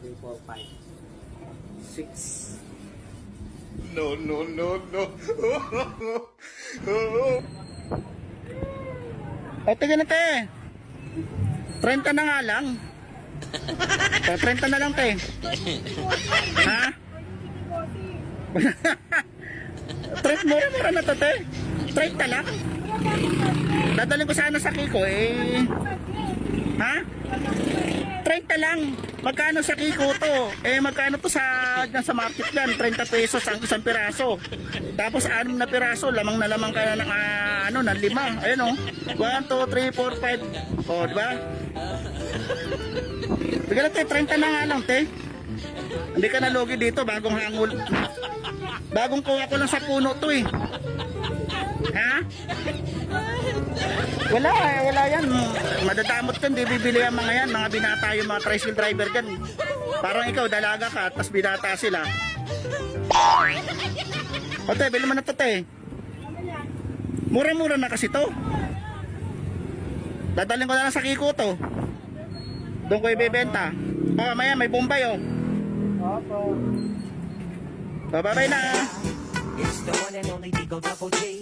3, 4, 5, 6. No, no, no, no. O, tingnan na, te. 30 na nga lang. 30 na lang, te. Ha? Trip mura na to, te. 30 lang. Dadalhin ko sana sa Kiko, eh. Ha? 30 lang. Magkano sa Kiko to? Eh, magkano to sa market yan? 30 pesos ang isang piraso. Tapos 6 na piraso, lamang na lamang ka ng ng 5. Ayun oh. 1, 2, 3, 4, 5. Oh, di ba? Bigla te, 30 na nga lang, te. Hindi ka nalugi dito, bagong hangul. Bagong kuha ko lang sa puno to eh. Ha? Wala yan. Madadamot ka, hindi bibili ang mga yan. Mga binata yung mga tricycle driver dyan. Parang ikaw, dalaga ka, tapos binata sila. O te, bili mo na to, te. Mura-mura na kasi to. Dadalhin ko na lang sa Kiko to. Doon ko ibebenta. O, maya, may Bombay oh. Opo. Bye-bye na. It's the one and only Digo Double G.